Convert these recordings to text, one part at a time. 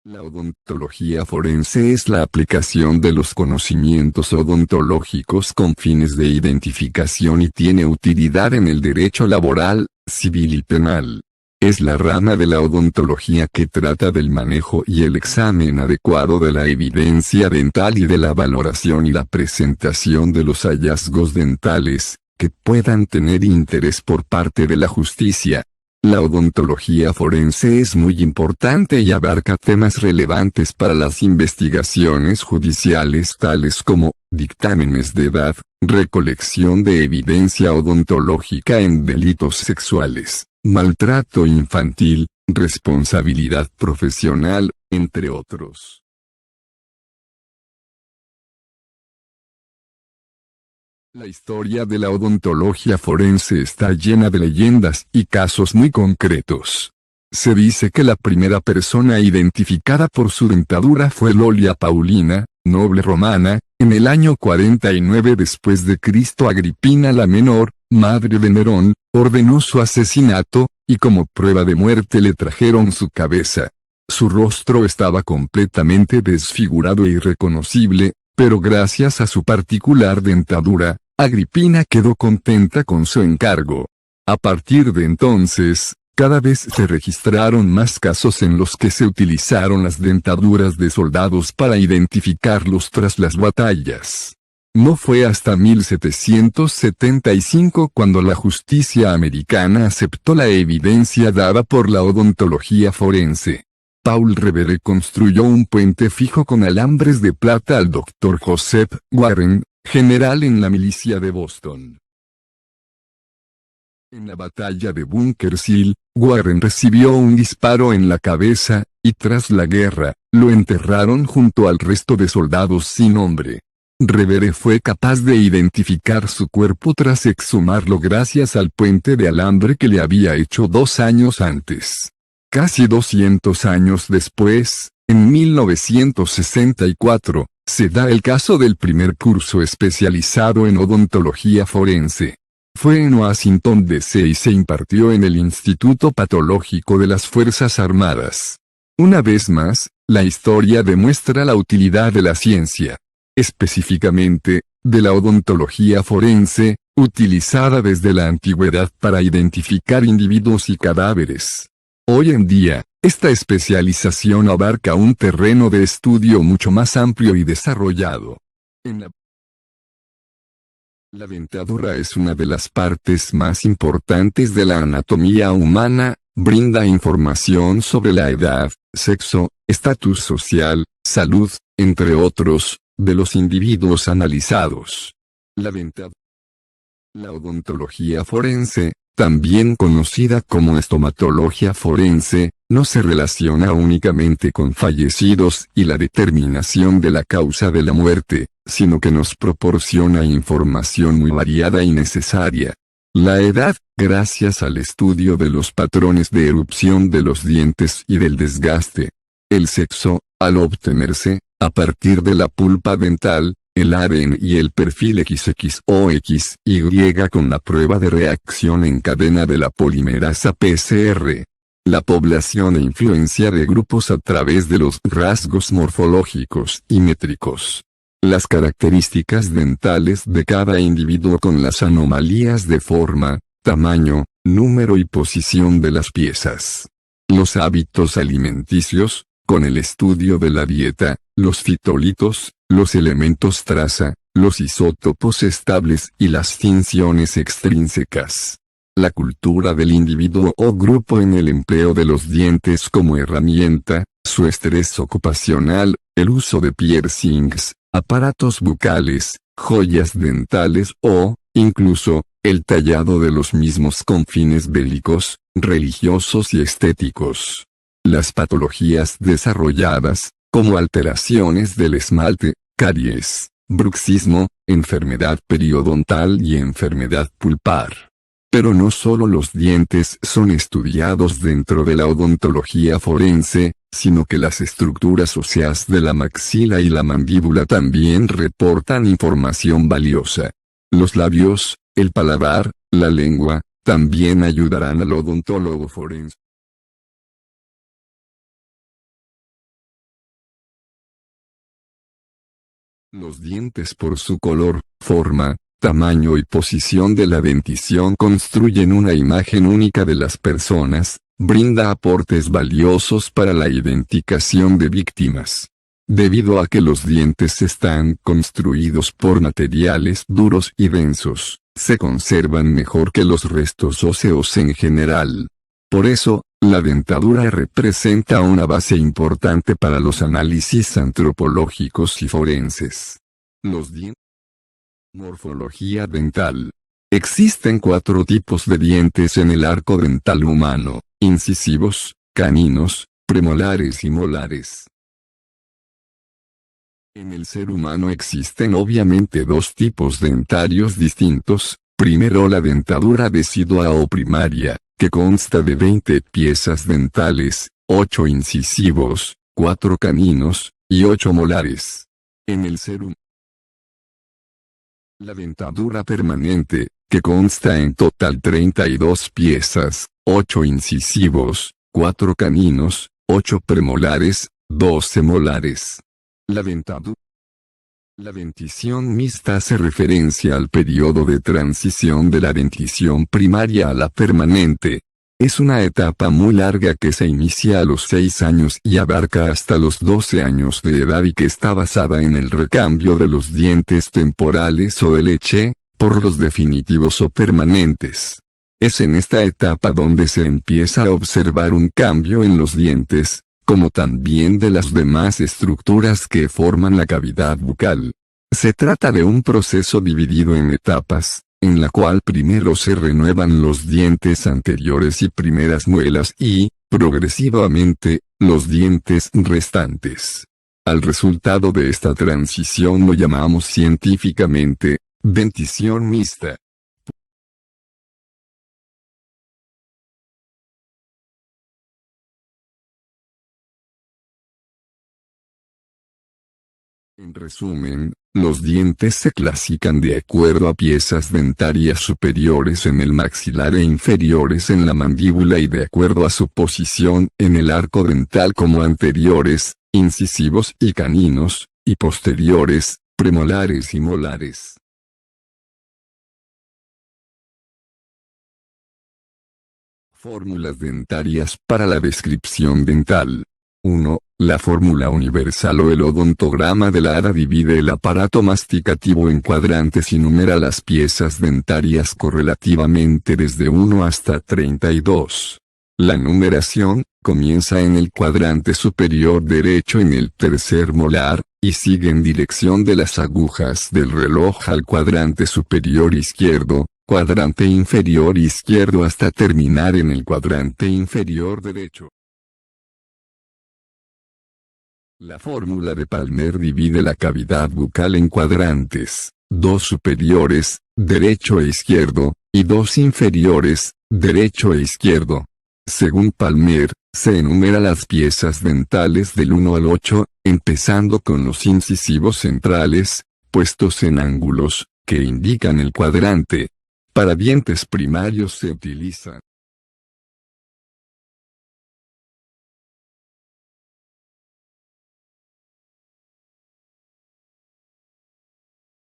La odontología forense es la aplicación de los conocimientos odontológicos con fines de identificación y tiene utilidad en el derecho laboral, civil y penal. Es la rama de la odontología que trata del manejo y el examen adecuado de la evidencia dental y de la valoración y la presentación de los hallazgos dentales, que puedan tener interés por parte de la justicia. La odontología forense es muy importante y abarca temas relevantes para las investigaciones judiciales tales como dictámenes de edad, recolección de evidencia odontológica en delitos sexuales, maltrato infantil, responsabilidad profesional, entre otros. La historia de la odontología forense está llena de leyendas y casos muy concretos. Se dice que la primera persona identificada por su dentadura fue Lolia Paulina, noble romana, en el año 49 después de Cristo. Agripina la Menor, madre de Nerón, ordenó su asesinato, y como prueba de muerte le trajeron su cabeza. Su rostro estaba completamente desfigurado e irreconocible, pero gracias a su particular dentadura, Agripina quedó contenta con su encargo. A partir de entonces, cada vez se registraron más casos en los que se utilizaron las dentaduras de soldados para identificarlos tras las batallas. No fue hasta 1775 cuando la justicia americana aceptó la evidencia dada por la odontología forense. Paul Revere construyó un puente fijo con alambres de plata al Dr. Joseph Warren, general en la milicia de Boston. En la batalla de Bunker's Hill, Warren recibió un disparo en la cabeza, y tras la guerra, lo enterraron junto al resto de soldados sin nombre. Revere fue capaz de identificar su cuerpo tras exhumarlo gracias al puente de alambre que le había hecho 2 años antes. Casi 200 años después, en 1964, se da el caso del primer curso especializado en odontología forense. Fue en Washington, D.C. y se impartió en el Instituto Patológico de las Fuerzas Armadas. Una vez más, la historia demuestra la utilidad de la ciencia, específicamente, de la odontología forense, utilizada desde la antigüedad para identificar individuos y cadáveres. Hoy en día, esta especialización abarca un terreno de estudio mucho más amplio y desarrollado. La dentadura es una de las partes más importantes de la anatomía humana, brinda información sobre la edad, sexo, estatus social, salud, entre otros, de los individuos analizados. La odontología forense, también conocida como estomatología forense, no se relaciona únicamente con fallecidos y la determinación de la causa de la muerte, sino que nos proporciona información muy variada y necesaria. La edad, gracias al estudio de los patrones de erupción de los dientes y del desgaste. El sexo, al obtenerse, a partir de la pulpa dental, el ADN y el perfil XX o XY con la prueba de reacción en cadena de la polimerasa PCR. La población e influencia de grupos a través de los rasgos morfológicos y métricos. Las características dentales de cada individuo con las anomalías de forma, tamaño, número y posición de las piezas. Los hábitos alimenticios, con el estudio de la dieta, los fitolitos, los elementos traza, los isótopos estables y las funciones extrínsecas. La cultura del individuo o grupo en el empleo de los dientes como herramienta, su estrés ocupacional, el uso de piercings, aparatos bucales, joyas dentales o, incluso, el tallado de los mismos con fines bélicos, religiosos y estéticos. Las patologías desarrolladas, como alteraciones del esmalte, caries, bruxismo, enfermedad periodontal y enfermedad pulpar. Pero no solo los dientes son estudiados dentro de la odontología forense, sino que las estructuras óseas de la maxila y la mandíbula también reportan información valiosa. Los labios, el paladar, la lengua, también ayudarán al odontólogo forense. Los dientes por su color, forma, tamaño y posición de la dentición construyen una imagen única de las personas, brinda aportes valiosos para la identificación de víctimas. Debido a que los dientes están construidos por materiales duros y densos, se conservan mejor que los restos óseos en general. Por eso, la dentadura representa una base importante para los análisis antropológicos y forenses. Los dientes. Morfología dental. Existen 4 tipos de dientes en el arco dental humano: incisivos, caninos, premolares y molares. En el ser humano existen obviamente 2 tipos dentarios distintos. Primero, la dentadura decidua o primaria, que consta de 20 piezas dentales, 8 incisivos, 4 caninos, y 8 molares. En el ser humano, la dentadura permanente, que consta en total 32 piezas, 8 incisivos, 4 caninos, 8 premolares, 12 molares. La dentadura. La dentición mixta hace referencia al periodo de transición de la dentición primaria a la permanente. Es una etapa muy larga que se inicia a los 6 años y abarca hasta los 12 años de edad y que está basada en el recambio de los dientes temporales o de leche, por los definitivos o permanentes. Es en esta etapa donde se empieza a observar un cambio en los dientes, como también de las demás estructuras que forman la cavidad bucal. Se trata de un proceso dividido en etapas, en la cual primero se renuevan los dientes anteriores y primeras muelas y, progresivamente, los dientes restantes. Al resultado de esta transición lo llamamos científicamente, dentición mixta. En resumen, los dientes se clasifican de acuerdo a piezas dentarias superiores en el maxilar e inferiores en la mandíbula y de acuerdo a su posición en el arco dental como anteriores, incisivos y caninos, y posteriores, premolares y molares. Fórmulas dentarias para la descripción dental. 1. La fórmula universal o el odontograma de la hada divide el aparato masticativo en cuadrantes y numera las piezas dentarias correlativamente desde 1 hasta 32. La numeración comienza en el cuadrante superior derecho en el tercer molar, y sigue en dirección de las agujas del reloj al cuadrante superior izquierdo, cuadrante inferior izquierdo hasta terminar en el cuadrante inferior derecho. La fórmula de Palmer divide la cavidad bucal en cuadrantes, 2 superiores, derecho e izquierdo, y 2 inferiores, derecho e izquierdo. Según Palmer, se enumera las piezas dentales del 1 al 8, empezando con los incisivos centrales, puestos en ángulos, que indican el cuadrante. Para dientes primarios se utiliza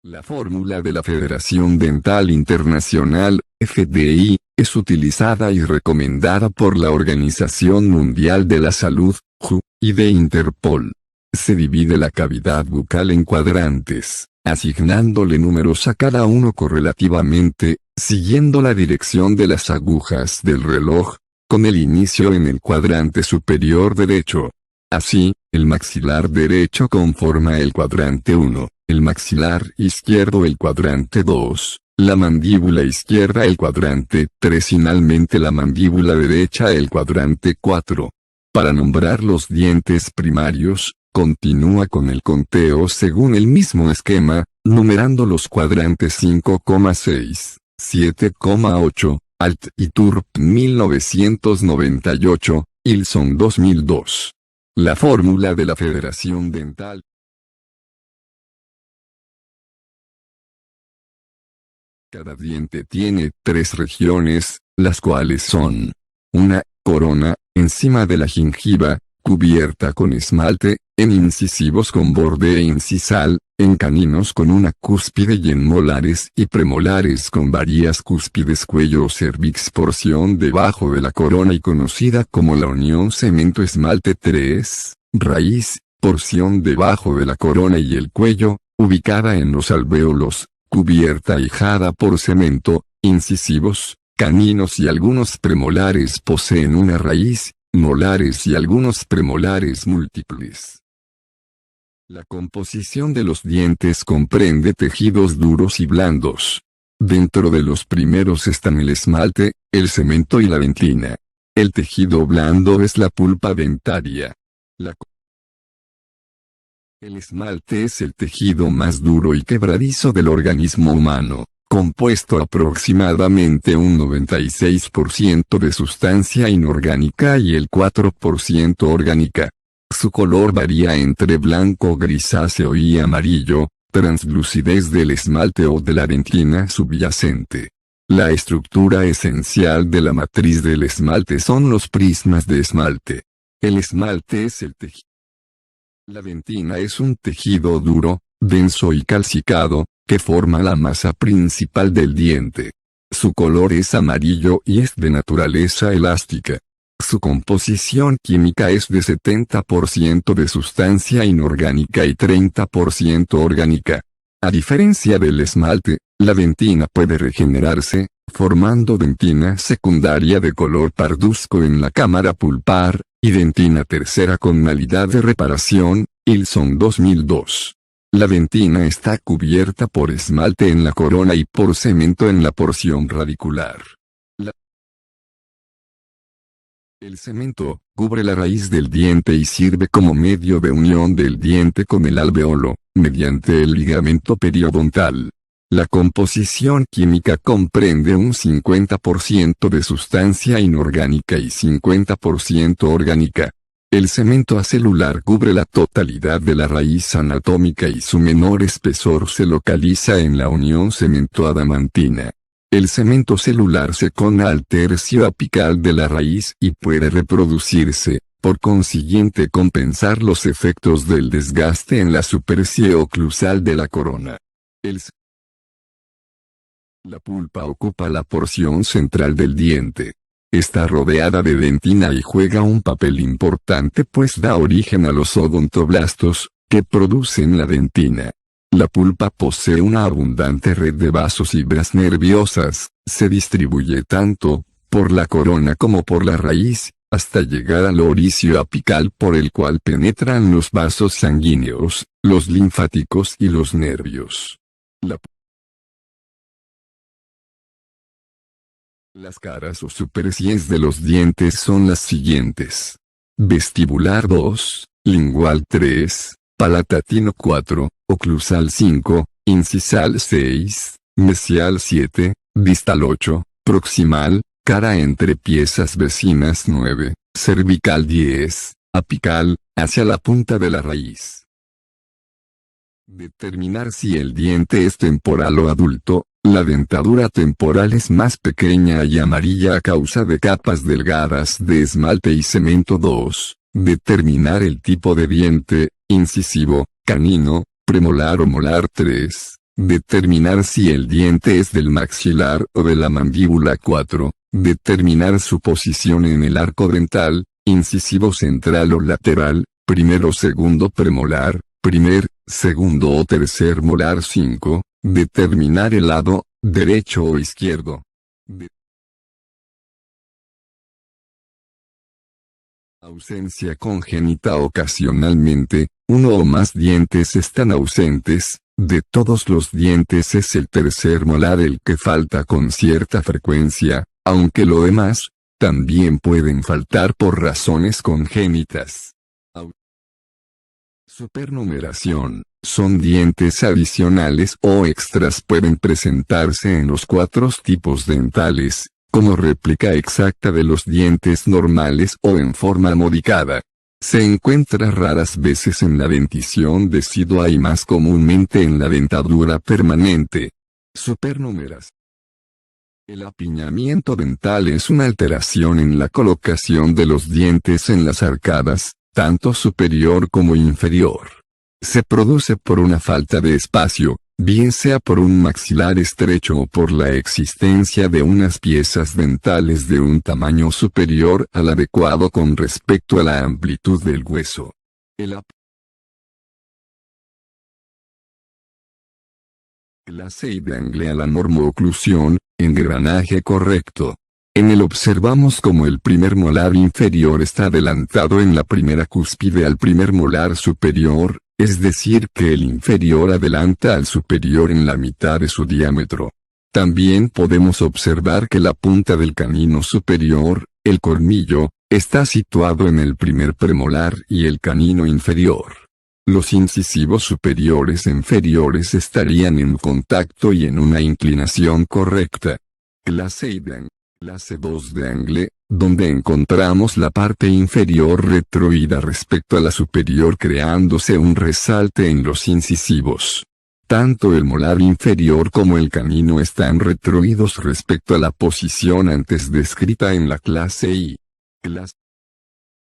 la fórmula de la Federación Dental Internacional, FDI, es utilizada y recomendada por la Organización Mundial de la Salud, WHO, y de Interpol. Se divide la cavidad bucal en cuadrantes, asignándole números a cada uno correlativamente, siguiendo la dirección de las agujas del reloj, con el inicio en el cuadrante superior derecho. Así, el maxilar derecho conforma el cuadrante 1, el maxilar izquierdo el cuadrante 2, la mandíbula izquierda el cuadrante 3 y finalmente la mandíbula derecha el cuadrante 4. Para nombrar los dientes primarios, continúa con el conteo según el mismo esquema, numerando los cuadrantes 5,6, 7,8, Alt y Turp 1998, Ilson 2002. La fórmula de la Federación Dental. Cada diente tiene 3 regiones, las cuales son: una corona, encima de la gengiva, cubierta con esmalte, en incisivos con borde incisal, en caninos con una cúspide y en molares y premolares con varias cúspides, cuello o cervix, porción debajo de la corona y conocida como la unión cemento-esmalte. 3. Raíz, porción debajo de la corona y el cuello, ubicada en los alvéolos, cubierta y jada por cemento. Incisivos, caninos y algunos premolares poseen una raíz, molares y algunos premolares múltiples. La composición de los dientes comprende tejidos duros y blandos. Dentro de los primeros están el esmalte, el cemento y la dentina. El tejido blando es la pulpa dentaria. El esmalte es el tejido más duro y quebradizo del organismo humano, compuesto aproximadamente un 96% de sustancia inorgánica y el 4% orgánica. Su color varía entre blanco grisáceo y amarillo, translucidez del esmalte o de la dentina subyacente. La estructura esencial de la matriz del esmalte son los prismas de esmalte. El esmalte es el tejido. La dentina es un tejido duro, denso y calcicado, que forma la masa principal del diente. Su color es amarillo y es de naturaleza elástica. Su composición química es de 70% de sustancia inorgánica y 30% orgánica. A diferencia del esmalte, la dentina puede regenerarse, formando dentina secundaria de color parduzco en la cámara pulpar, y dentina tercera con calidad de reparación, Ilson 2002. La dentina está cubierta por esmalte en la corona y por cemento en la porción radicular. El cemento cubre la raíz del diente y sirve como medio de unión del diente con el alveolo, mediante el ligamento periodontal. La composición química comprende un 50% de sustancia inorgánica y 50% orgánica. El cemento acelular cubre la totalidad de la raíz anatómica y su menor espesor se localiza en la unión cemento-adamantina. El cemento celular se cona al tercio apical de la raíz y puede reproducirse, por consiguiente compensar los efectos del desgaste en la superficie oclusal de la corona. La pulpa ocupa la porción central del diente. Está rodeada de dentina y juega un papel importante pues da origen a los odontoblastos, que producen la dentina. La pulpa posee una abundante red de vasos y fibras nerviosas, se distribuye tanto por la corona como por la raíz, hasta llegar al orificio apical por el cual penetran los vasos sanguíneos, los linfáticos y los nervios. Las caras o superficies de los dientes son las siguientes: vestibular 2, lingual 3, palatino 4, oclusal 5, incisal 6, mesial 7, distal 8, proximal, cara entre piezas vecinas 9, cervical 10, apical, hacia la punta de la raíz. Determinar si el diente es temporal o adulto. La dentadura temporal es más pequeña y amarilla a causa de capas delgadas de esmalte y cemento. 2. Determinar el tipo de diente, incisivo, canino, premolar o molar. 3. Determinar si el diente es del maxilar o de la mandíbula. 4. Determinar su posición en el arco dental, incisivo central o lateral, primero o segundo premolar, primer, segundo o tercer molar. 5. Determinar el lado, derecho o izquierdo. Ausencia congénita. Ocasionalmente, uno o más dientes están ausentes. De todos los dientes es el tercer molar el que falta con cierta frecuencia, aunque lo demás, también pueden faltar por razones congénitas. Supernumeración. Son dientes adicionales o extras, pueden presentarse en los 4 tipos dentales, como réplica exacta de los dientes normales o en forma modificada. Se encuentra raras veces en la dentición decidua y más comúnmente en la dentadura permanente. Supernumeración. El apiñamiento dental es una alteración en la colocación de los dientes en las arcadas, tanto superior como inferior. Se produce por una falta de espacio, bien sea por un maxilar estrecho o por la existencia de unas piezas dentales de un tamaño superior al adecuado con respecto a la amplitud del hueso. Clase I de Angle a la normoclusión, engranaje correcto. En él observamos como el primer molar inferior está adelantado en la primera cúspide al primer molar superior, es decir que el inferior adelanta al superior en la mitad de su diámetro. También podemos observar que la punta del canino superior, el colmillo, está situado en el primer premolar y el canino inferior. Los incisivos superiores e inferiores estarían en contacto y en una inclinación correcta. Clase I de Angle. Clase II de Angle, donde encontramos la parte inferior retroída respecto a la superior creándose un resalte en los incisivos. Tanto el molar inferior como el canino están retroídos respecto a la posición antes descrita en la clase I.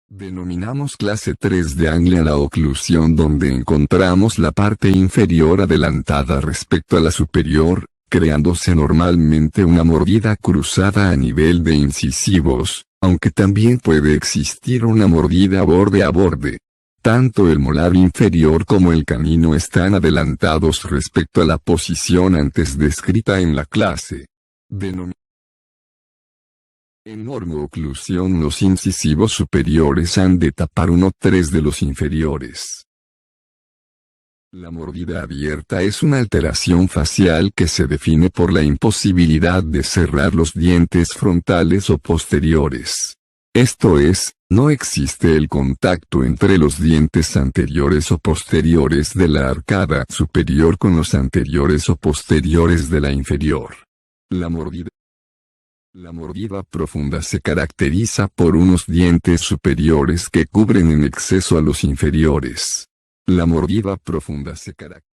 Denominamos clase III de Angle a la oclusión donde encontramos la parte inferior adelantada respecto a la superior, creándose normalmente una mordida cruzada a nivel de incisivos, aunque también puede existir una mordida borde a borde. Tanto el molar inferior como el canino están adelantados respecto a la posición antes descrita en la clase. En normoclusión los incisivos superiores han de tapar 1/3 de los inferiores. La mordida abierta es una alteración facial que se define por la imposibilidad de cerrar los dientes frontales o posteriores. Esto es, no existe el contacto entre los dientes anteriores o posteriores de la arcada superior con los anteriores o posteriores de la inferior. La mordida profunda se caracteriza por unos dientes superiores que cubren en exceso a los inferiores. La mordida profunda se caracteriza.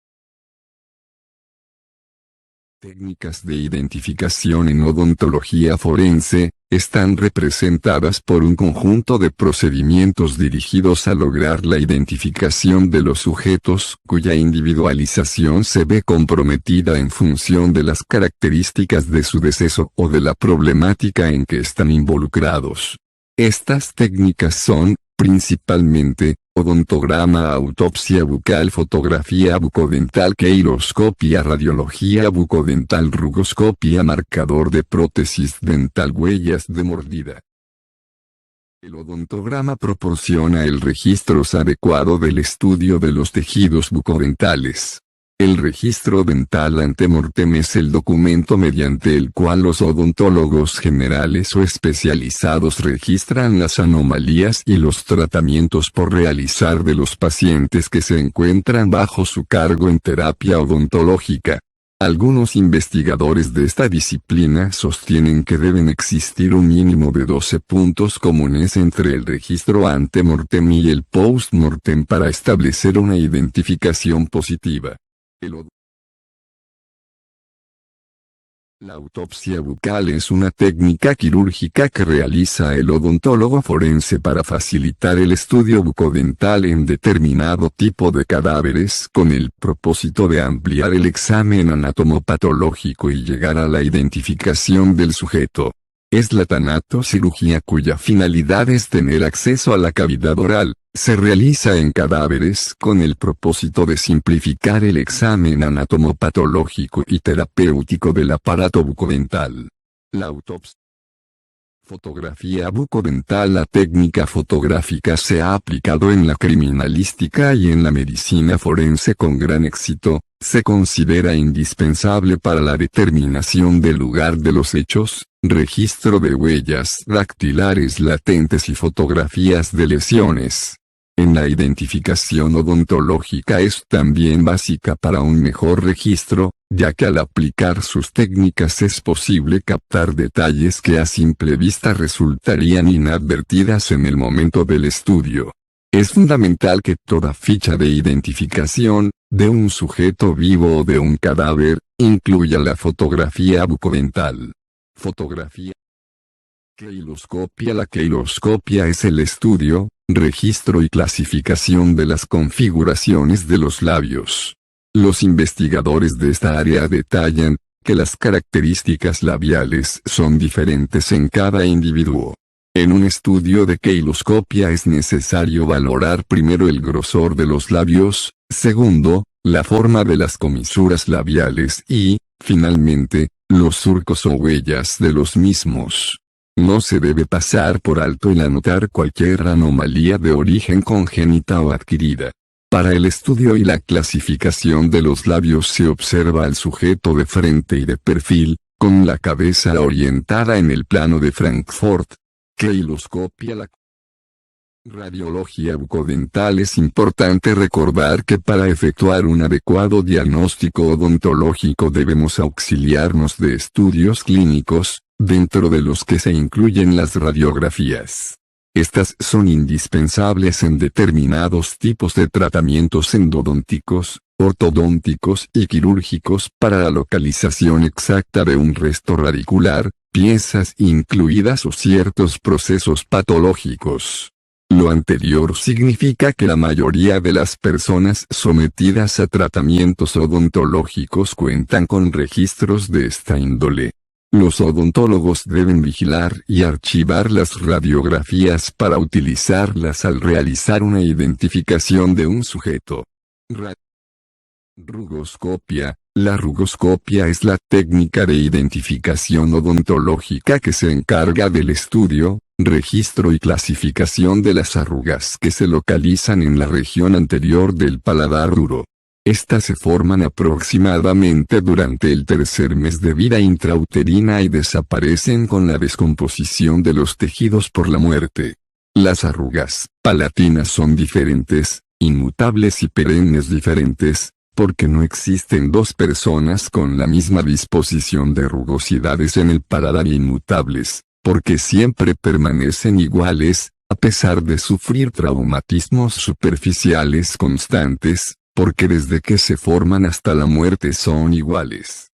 Técnicas de identificación en odontología forense, están representadas por un conjunto de procedimientos dirigidos a lograr la identificación de los sujetos cuya individualización se ve comprometida en función de las características de su deceso o de la problemática en que están involucrados. Estas técnicas son, principalmente, odontograma, autopsia bucal, fotografía bucodental, queiroscopia, radiología bucodental, rugoscopia, marcador de prótesis dental, huellas de mordida. El odontograma proporciona el registro adecuado del estudio de los tejidos bucodentales. El registro dental ante mortem es el documento mediante el cual los odontólogos generales o especializados registran las anomalías y los tratamientos por realizar de los pacientes que se encuentran bajo su cargo en terapia odontológica. Algunos investigadores de esta disciplina sostienen que deben existir un mínimo de 12 puntos comunes entre el registro ante mortem y el post-mortem para establecer una identificación positiva. La autopsia bucal es una técnica quirúrgica que realiza el odontólogo forense para facilitar el estudio bucodental en determinado tipo de cadáveres con el propósito de ampliar el examen anatomopatológico y llegar a la identificación del sujeto. Es la tanatocirugía cuya finalidad es tener acceso a la cavidad oral. Se realiza en cadáveres con el propósito de simplificar el examen anatomopatológico y terapéutico del aparato bucodental. La autopsia. Fotografía bucodental. La técnica fotográfica se ha aplicado en la criminalística y en la medicina forense con gran éxito. Se considera indispensable para la determinación del lugar de los hechos, registro de huellas dactilares latentes y fotografías de lesiones. En la identificación odontológica es también básica para un mejor registro, ya que al aplicar sus técnicas es posible captar detalles que a simple vista resultarían inadvertidas en el momento del estudio. Es fundamental que toda ficha de identificación, de un sujeto vivo o de un cadáver, incluya la fotografía bucodental. Fotografía. Queiloscopia. La queiloscopia es el estudio, registro y clasificación de las configuraciones de los labios. Los investigadores de esta área detallan que las características labiales son diferentes en cada individuo. En un estudio de queiloscopia es necesario valorar primero el grosor de los labios, segundo, la forma de las comisuras labiales y, finalmente, los surcos o huellas de los mismos. No se debe pasar por alto el anotar cualquier anomalía de origen congénita o adquirida. Para el estudio y la clasificación de los labios se observa al sujeto de frente y de perfil, con la cabeza orientada en el plano de Frankfurt. Queiloscopia. La radiología bucodental. Es importante recordar que para efectuar un adecuado diagnóstico odontológico debemos auxiliarnos de estudios clínicos, dentro de los que se incluyen las radiografías. Estas son indispensables en determinados tipos de tratamientos endodónticos, ortodónticos y quirúrgicos para la localización exacta de un resto radicular, piezas incluidas o ciertos procesos patológicos. Lo anterior significa que la mayoría de las personas sometidas a tratamientos odontológicos cuentan con registros de esta índole. Los odontólogos deben vigilar y archivar las radiografías para utilizarlas al realizar una identificación de un sujeto. Rugoscopia. La rugoscopia es la técnica de identificación odontológica que se encarga del estudio, registro y clasificación de las arrugas que se localizan en la región anterior del paladar duro. Estas se forman aproximadamente durante el tercer mes de vida intrauterina y desaparecen con la descomposición de los tejidos por la muerte. Las arrugas palatinas son diferentes, inmutables y perennes diferentes, porque no existen dos personas con la misma disposición de rugosidades en el paladar inmutables, porque siempre permanecen iguales, a pesar de sufrir traumatismos superficiales constantes, porque desde que se forman hasta la muerte son iguales.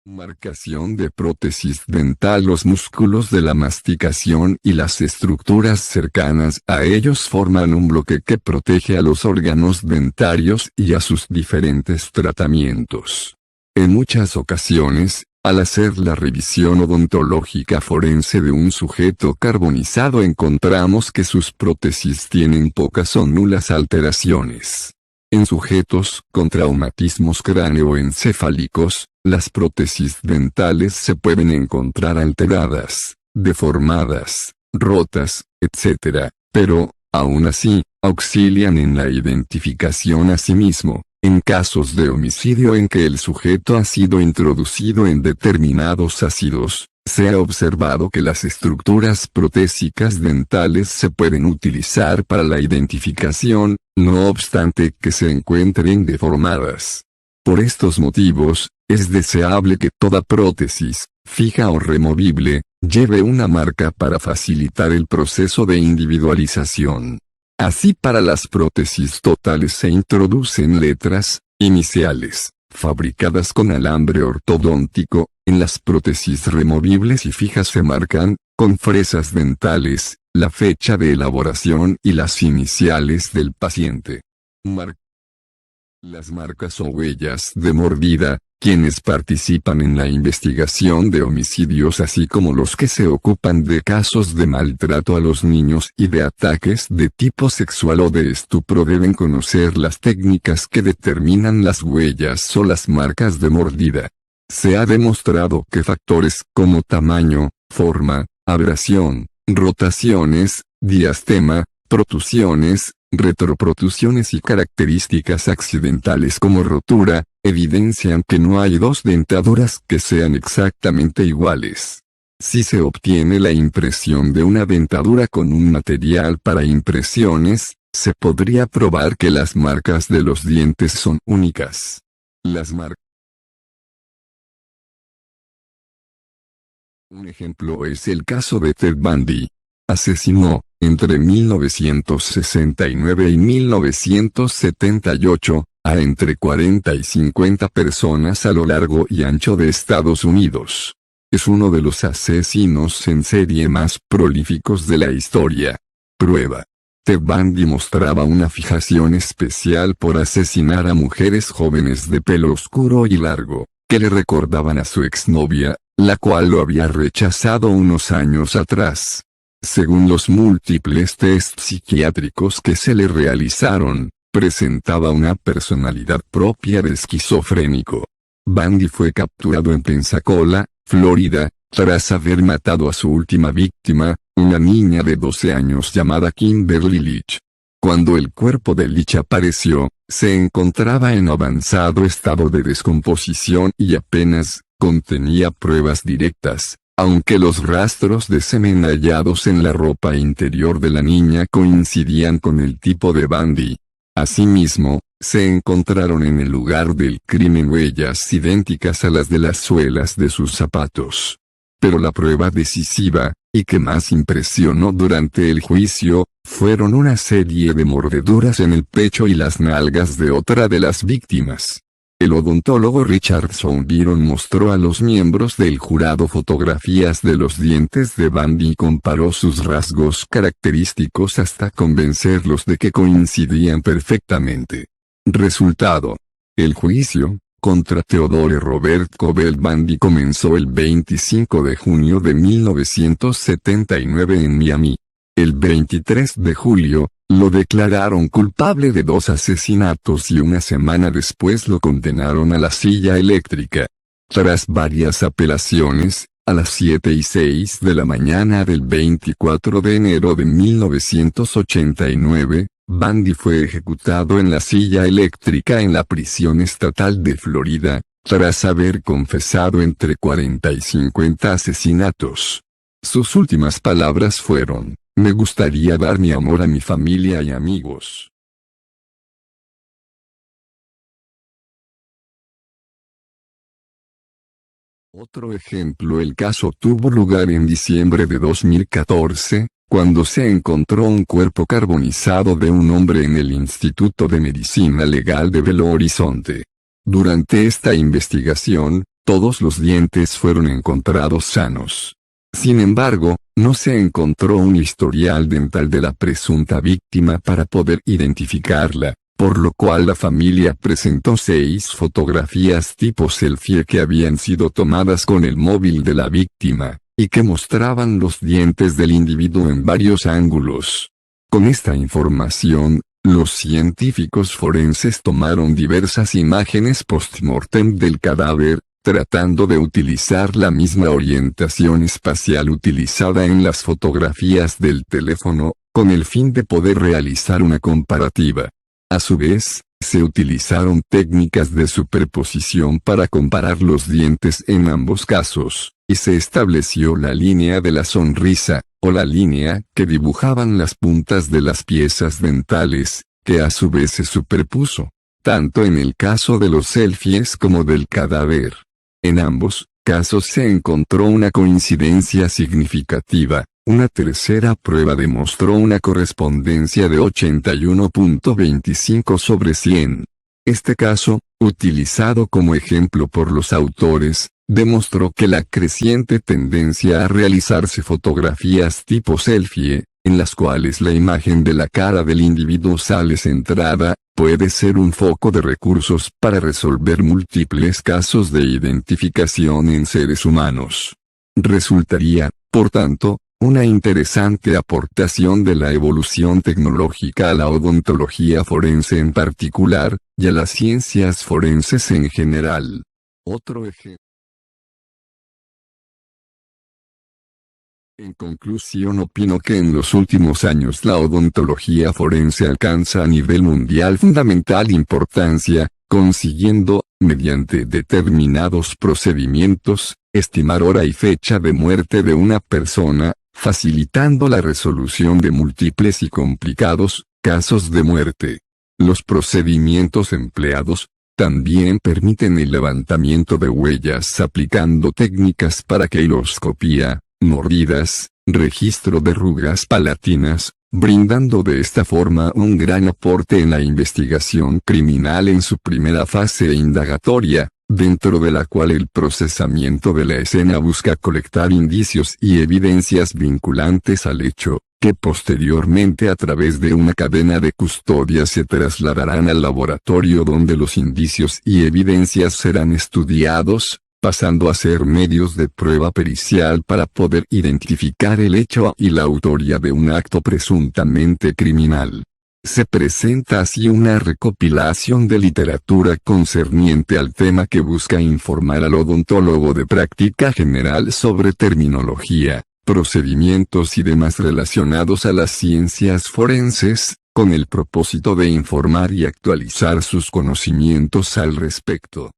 Marcación de prótesis dental. Los músculos de la masticación y las estructuras cercanas a ellos forman un bloque que protege a los órganos dentarios y a sus diferentes tratamientos. En muchas ocasiones, al hacer la revisión odontológica forense de un sujeto carbonizado encontramos que sus prótesis tienen pocas o nulas alteraciones. En sujetos con traumatismos cráneoencefálicos, las prótesis dentales se pueden encontrar alteradas, deformadas, rotas, etc., pero, aún así, auxilian en la identificación a sí mismo. En casos de homicidio en que el sujeto ha sido introducido en determinados ácidos, se ha observado que las estructuras protésicas dentales se pueden utilizar para la identificación, no obstante que se encuentren deformadas. Por estos motivos, es deseable que toda prótesis, fija o removible, lleve una marca para facilitar el proceso de individualización. Así para las prótesis totales se introducen letras, iniciales, fabricadas con alambre ortodóntico, en las prótesis removibles y fijas se marcan, con fresas dentales, la fecha de elaboración y las iniciales del paciente. Las marcas o huellas de mordida. Quienes participan en la investigación de homicidios así como los que se ocupan de casos de maltrato a los niños y de ataques de tipo sexual o de estupro deben conocer las técnicas que determinan las huellas o las marcas de mordida. Se ha demostrado que factores como tamaño, forma, abrasión, rotaciones, diastema, protusiones, retroprotusiones y características accidentales como rotura, evidencian que no hay dos dentaduras que sean exactamente iguales. Si se obtiene la impresión de una dentadura con un material para impresiones, se podría probar que las marcas de los dientes son únicas. Un ejemplo es el caso de Ted Bundy. Asesinó, entre 1969 y 1978, a entre 40 y 50 personas a lo largo y ancho de Estados Unidos. Es uno de los asesinos en serie más prolíficos de la historia. Prueba. Ted Bundy mostraba una fijación especial por asesinar a mujeres jóvenes de pelo oscuro y largo, que le recordaban a su exnovia, la cual lo había rechazado unos años atrás. Según los múltiples tests psiquiátricos que se le realizaron, presentaba una personalidad propia de esquizofrénico. Bundy fue capturado en Pensacola, Florida, tras haber matado a su última víctima, una niña de 12 años llamada Kimberly Leach. Cuando el cuerpo de Leach apareció, se encontraba en avanzado estado de descomposición y apenas contenía pruebas directas, aunque los rastros de semen hallados en la ropa interior de la niña coincidían con el tipo de Bundy. Asimismo, se encontraron en el lugar del crimen huellas idénticas a las de las suelas de sus zapatos. Pero la prueba decisiva, y que más impresionó durante el juicio, fueron una serie de mordeduras en el pecho y las nalgas de otra de las víctimas. El odontólogo Richardson Byron mostró a los miembros del jurado fotografías de los dientes de Bundy y comparó sus rasgos característicos hasta convencerlos de que coincidían perfectamente. Resultado. El juicio contra Theodore Robert Cobell Bundy comenzó el 25 de junio de 1979 en Miami. El 23 de julio, lo declararon culpable de 2 asesinatos y una semana después lo condenaron a la silla eléctrica. Tras varias apelaciones, a las 7:06 de la mañana del 24 de enero de 1989, Bundy fue ejecutado en la silla eléctrica en la prisión estatal de Florida, tras haber confesado entre 40 y 50 asesinatos. Sus últimas palabras fueron: "Me gustaría dar mi amor a mi familia y amigos". Otro ejemplo: el caso tuvo lugar en diciembre de 2014, cuando se encontró un cuerpo carbonizado de un hombre en el Instituto de Medicina Legal de Belo Horizonte. Durante esta investigación, todos los dientes fueron encontrados sanos. Sin embargo, no se encontró un historial dental de la presunta víctima para poder identificarla, por lo cual la familia presentó 6 fotografías tipo selfie que habían sido tomadas con el móvil de la víctima, y que mostraban los dientes del individuo en varios ángulos. Con esta información, los científicos forenses tomaron diversas imágenes post-mortem del cadáver, tratando de utilizar la misma orientación espacial utilizada en las fotografías del teléfono, con el fin de poder realizar una comparativa. A su vez, se utilizaron técnicas de superposición para comparar los dientes en ambos casos, y se estableció la línea de la sonrisa, o la línea que dibujaban las puntas de las piezas dentales, que a su vez se superpuso, tanto en el caso de los selfies como del cadáver. En ambos casos se encontró una coincidencia significativa. Una tercera prueba demostró una correspondencia de 81.25 sobre 100. Este caso, utilizado como ejemplo por los autores, demostró que la creciente tendencia a realizarse fotografías tipo selfie, en las cuales la imagen de la cara del individuo sale centrada, puede ser un foco de recursos para resolver múltiples casos de identificación en seres humanos. Resultaría, por tanto, una interesante aportación de la evolución tecnológica a la odontología forense en particular, y a las ciencias forenses en general. Otro ejemplo. En conclusión, opino que en los últimos años la odontología forense alcanza a nivel mundial fundamental importancia, consiguiendo, mediante determinados procedimientos, estimar hora y fecha de muerte de una persona, facilitando la resolución de múltiples y complicados casos de muerte. Los procedimientos empleados también permiten el levantamiento de huellas aplicando técnicas para queiloscopía, mordidas, registro de arrugas palatinas, brindando de esta forma un gran aporte en la investigación criminal en su primera fase indagatoria, dentro de la cual el procesamiento de la escena busca colectar indicios y evidencias vinculantes al hecho, que posteriormente a través de una cadena de custodia se trasladarán al laboratorio donde los indicios y evidencias serán estudiados, pasando a ser medios de prueba pericial para poder identificar el hecho y la autoría de un acto presuntamente criminal. Se presenta así una recopilación de literatura concerniente al tema que busca informar al odontólogo de práctica general sobre terminología, procedimientos y demás relacionados a las ciencias forenses, con el propósito de informar y actualizar sus conocimientos al respecto.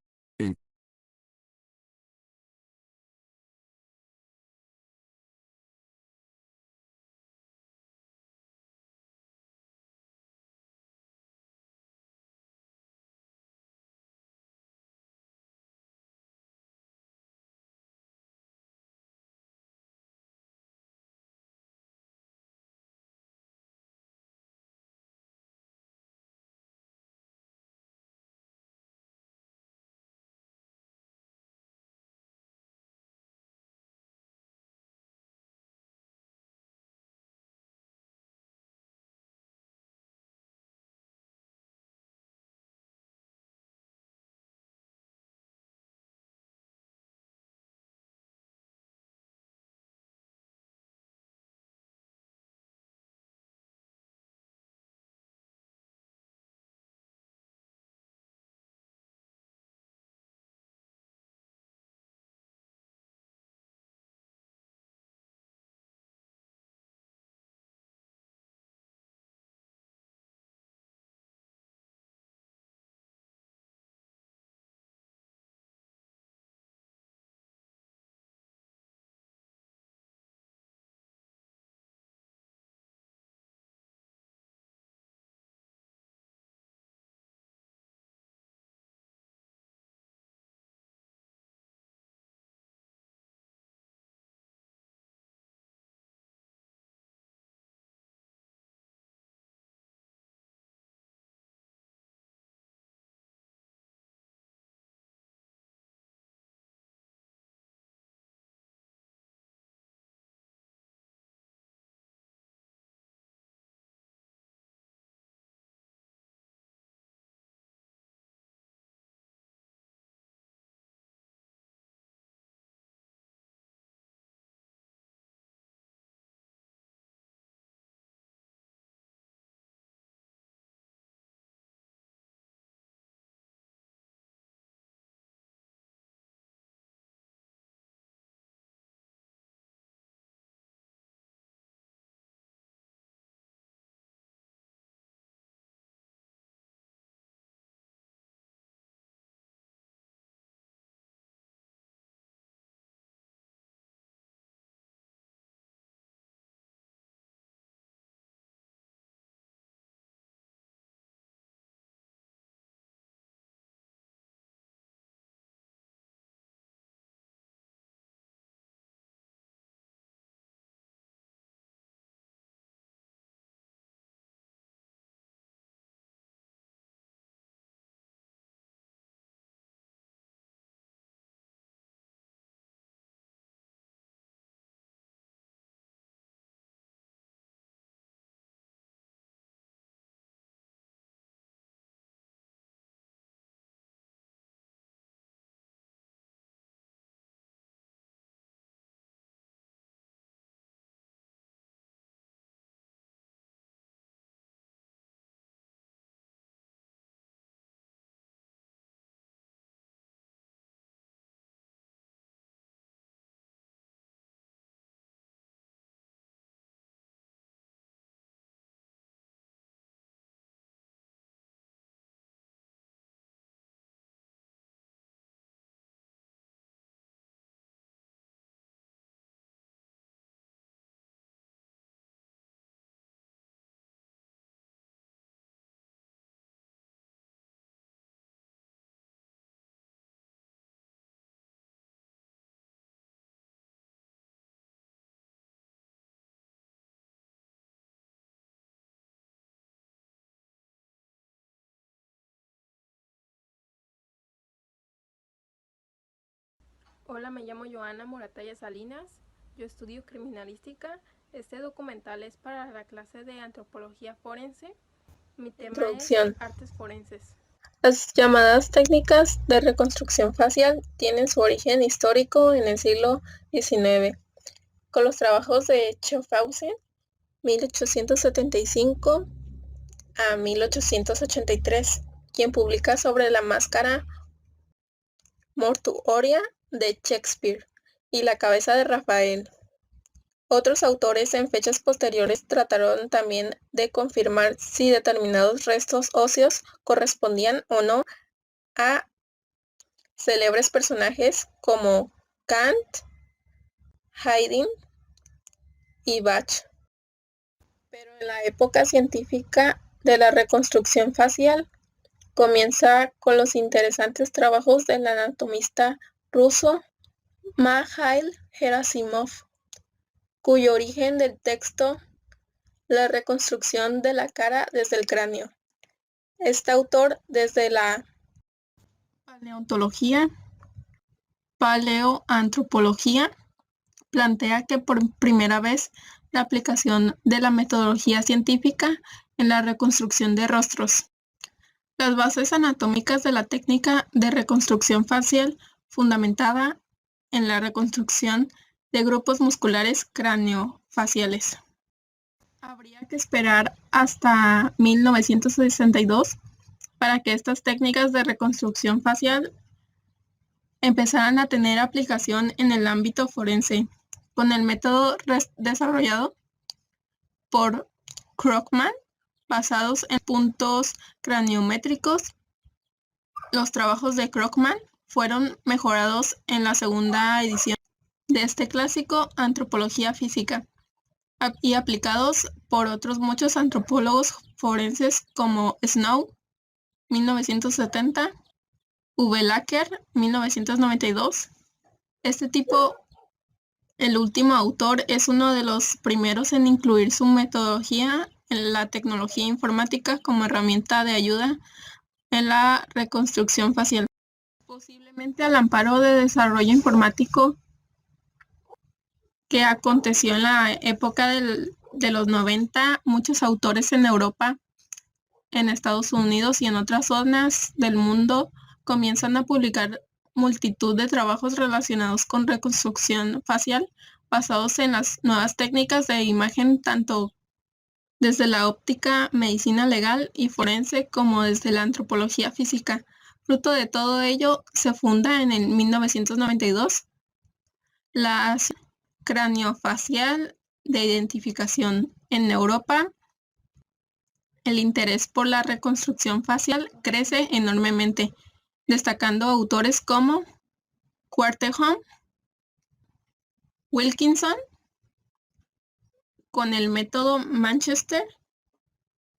Hola, me llamo Joana Morataya Salinas. Yo estudio criminalística. Este documental es para la clase de antropología forense. Mi tema Introducción. es artes forenses. Las llamadas técnicas de reconstrucción facial tienen su origen histórico en el siglo XIX, con los trabajos de Schaffhausen, 1875 a 1883, quien publica sobre la máscara mortuoria de Shakespeare y la cabeza de Rafael. Otros autores en fechas posteriores trataron también de confirmar si determinados restos óseos correspondían o no a célebres personajes como Kant, Haydn y Bach. Pero en la época científica de la reconstrucción facial comienza con los interesantes trabajos del anatomista ruso Mikhail Gerasimov, cuyo origen del texto La reconstrucción de la cara desde el cráneo. Este autor, desde la paleoantropología, plantea que por primera vez la aplicación de la metodología científica en la reconstrucción de rostros. Las bases anatómicas de la técnica de reconstrucción facial fundamentada en la reconstrucción de grupos musculares craneofaciales. Habría que esperar hasta 1962 para que estas técnicas de reconstrucción facial empezaran a tener aplicación en el ámbito forense, con el método desarrollado por Krogman, basados en puntos craniométricos. Los trabajos de Krogman fueron mejorados en la segunda edición de este clásico Antropología Física y aplicados por otros muchos antropólogos forenses como Snow, 1970, V. Lacker, 1992. Este tipo, el último autor, es uno de los primeros en incluir su metodología en la tecnología informática como herramienta de ayuda en la reconstrucción facial. Posiblemente al amparo de desarrollo informático que aconteció en la época de los 90, muchos autores en Europa, en Estados Unidos y en otras zonas del mundo comienzan a publicar multitud de trabajos relacionados con reconstrucción facial basados en las nuevas técnicas de imagen, tanto desde la óptica, medicina legal y forense como desde la antropología física. Fruto de todo ello, se funda en el 1992 la craniofacial de identificación. En Europa, el interés por la reconstrucción facial crece enormemente, destacando autores como Quaterham, Wilkinson, con el método Manchester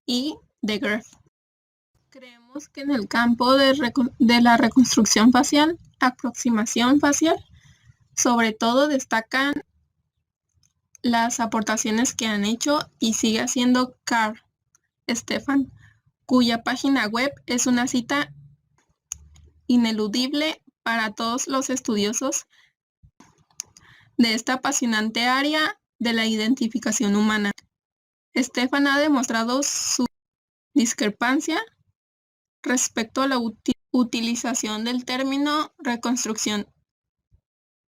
y De Graaf. Creemos que en el campo de la reconstrucción facial, aproximación facial, sobre todo destacan las aportaciones que han hecho y sigue haciendo Carl Stefan, cuya página web es una cita ineludible para todos los estudiosos de esta apasionante área de la identificación humana. Stefan ha demostrado su discrepancia respecto a la utilización del término reconstrucción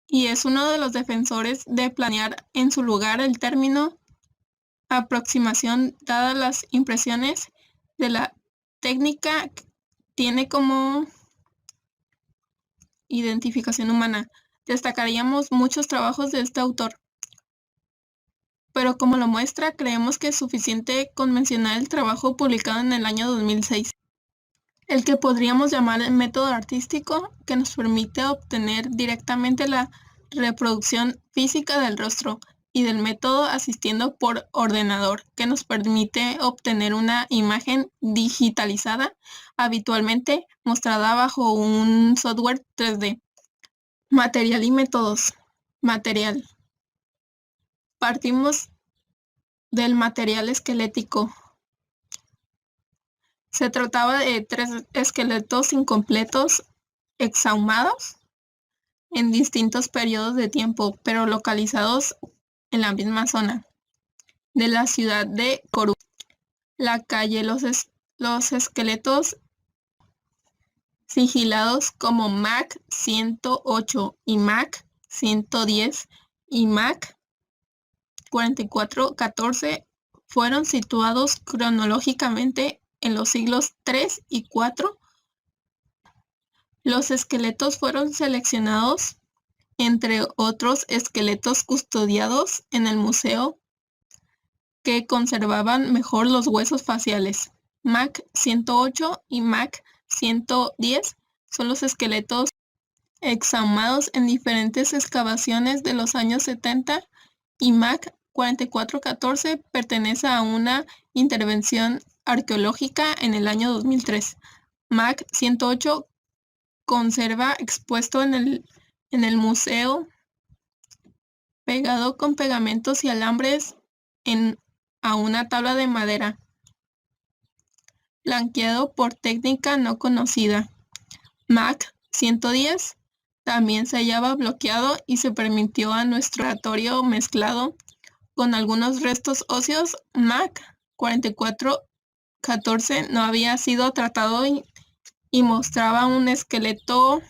y es uno de los defensores de planear en su lugar el término aproximación, dadas las impresiones de la técnica que tiene como identificación humana. Destacaríamos muchos trabajos de este autor, pero como lo muestra, creemos que es suficiente con mencionar el trabajo publicado en el año 2006, el que podríamos llamar el método artístico, que nos permite obtener directamente la reproducción física del rostro, y del método asistiendo por ordenador, que nos permite obtener una imagen digitalizada, habitualmente mostrada bajo un software 3D. Material y métodos. Material. Partimos del material esquelético. Se trataba de 3 esqueletos incompletos exhumados en distintos periodos de tiempo, pero localizados en la misma zona de la ciudad de Corú. La calle, los esqueletos sigilados como MAC 108 y MAC 110 y MAC 4414 fueron situados cronológicamente en los siglos 3 y 4. Los esqueletos fueron seleccionados entre otros esqueletos custodiados en el museo que conservaban mejor los huesos faciales. MAC 108 y MAC 110 son los esqueletos exhumados en diferentes excavaciones de los años 70 y MAC 4414 pertenece a una intervención arqueológica en el año 2003. MAC 108 conserva expuesto en el museo, pegado con pegamentos y alambres a una tabla de madera, blanqueado por técnica no conocida. MAC 110 también se hallaba bloqueado y se permitió a nuestro laboratorio mezclado con algunos restos óseos. MAC 4414 no había sido tratado y mostraba un esqueleto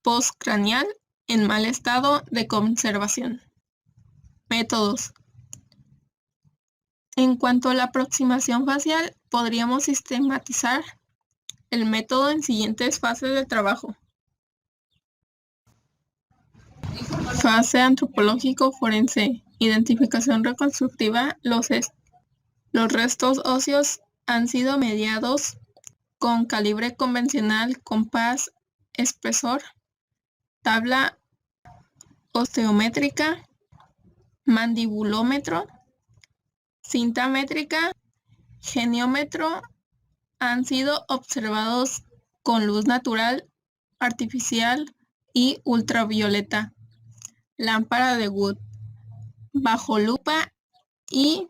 postcraneal en mal estado de conservación. Métodos. En cuanto a la aproximación facial, podríamos sistematizar el método en siguientes fases de trabajo. Fase antropológico forense. Identificación reconstructiva. Los restos óseos han sido mediados con calibre convencional, compás, espesor, tabla osteométrica, mandibulómetro, cinta métrica, geniómetro. Han sido observados con luz natural, artificial y ultravioleta, lámpara de Wood, bajo lupa y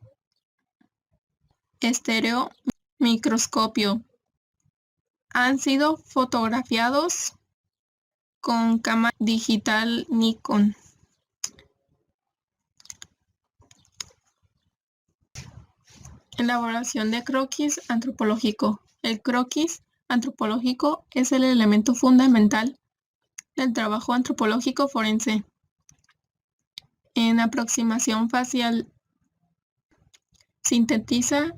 estereomicroscopio. Han sido fotografiados con cámara digital Nikon. Elaboración de croquis antropológico. El croquis antropológico es el elemento fundamental del trabajo antropológico forense. En aproximación facial sintetiza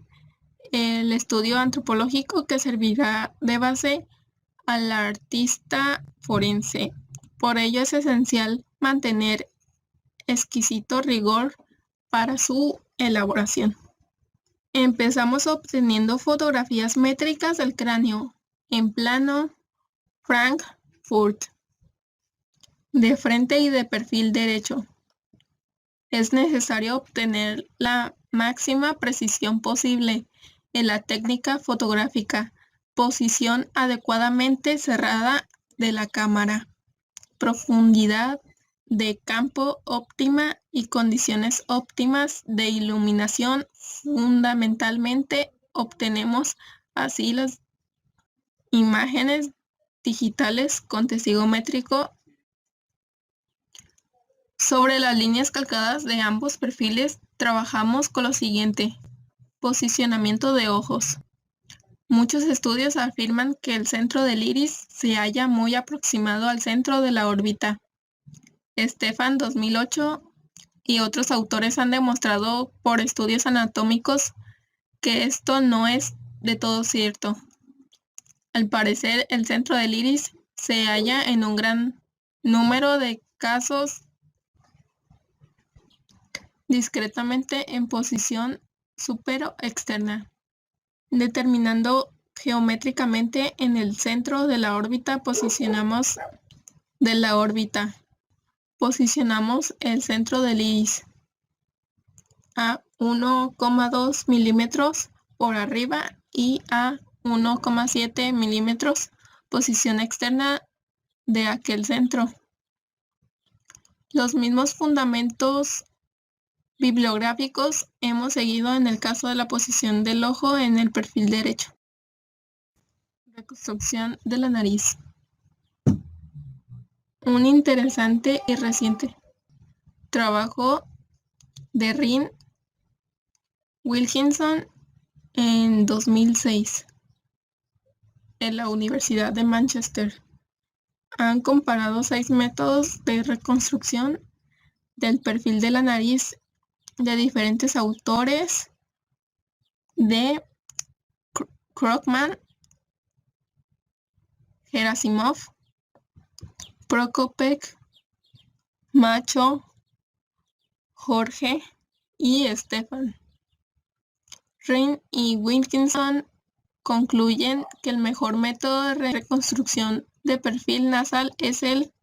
el estudio antropológico que servirá de base al artista forense. Por ello es esencial mantener exquisito rigor para su elaboración. Empezamos obteniendo fotografías métricas del cráneo en plano Frankfurt, de frente y de perfil derecho. Es necesario obtener la máxima precisión posible en la técnica fotográfica, posición adecuadamente cerrada de la cámara, profundidad de campo óptima y condiciones óptimas de iluminación. Fundamentalmente obtenemos así las imágenes digitales con testigo métrico. Sobre las líneas calcadas de ambos perfiles trabajamos con lo siguiente: posicionamiento de ojos. Muchos estudios afirman que el centro del iris se halla muy aproximado al centro de la órbita. Stefan 2008 y otros autores han demostrado por estudios anatómicos que esto no es de todo cierto. Al parecer, el centro del iris se halla en un gran número de casos discretamente en posición supero-externa, determinando geométricamente en el centro de la órbita. Posicionamos el centro del iris a 1,2 milímetros por arriba y a 1,7 milímetros posición externa de aquel centro. Los mismos fundamentos bibliográficos hemos seguido en el caso de la posición del ojo en el perfil derecho. Reconstrucción de la nariz. un interesante y reciente trabajo de Ryn Wilkinson en 2006 en la Universidad de Manchester. Han comparado 6 métodos de reconstrucción del perfil de la nariz de diferentes autores de Krugman, Gerasimov, Prokopec, Macho, Jorge y Stefan. Ryn y Wilkinson concluyen que el mejor método de reconstrucción de perfil nasal es el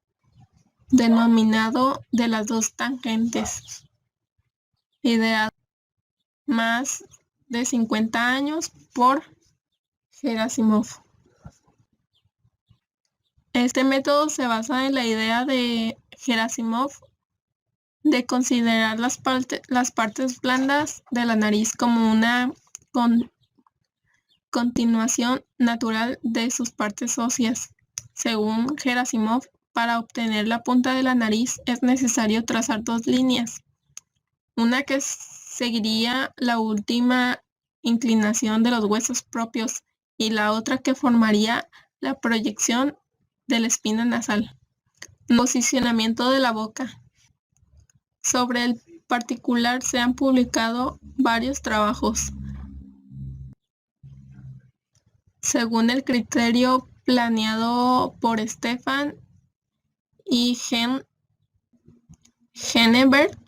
denominado de las dos tangentes, ideado más de 50 años por Gerasimov. Este método se basa en la idea de Gerasimov de considerar las partes blandas de la nariz como una continuación natural de sus partes óseas. Según Gerasimov, para obtener la punta de la nariz es necesario trazar 2 líneas, una que seguiría la última inclinación de los huesos propios y la otra que formaría la proyección de la espina nasal. Posicionamiento de la boca. Sobre el particular se han publicado varios trabajos. Según el criterio planeado por Stefan y Henneberg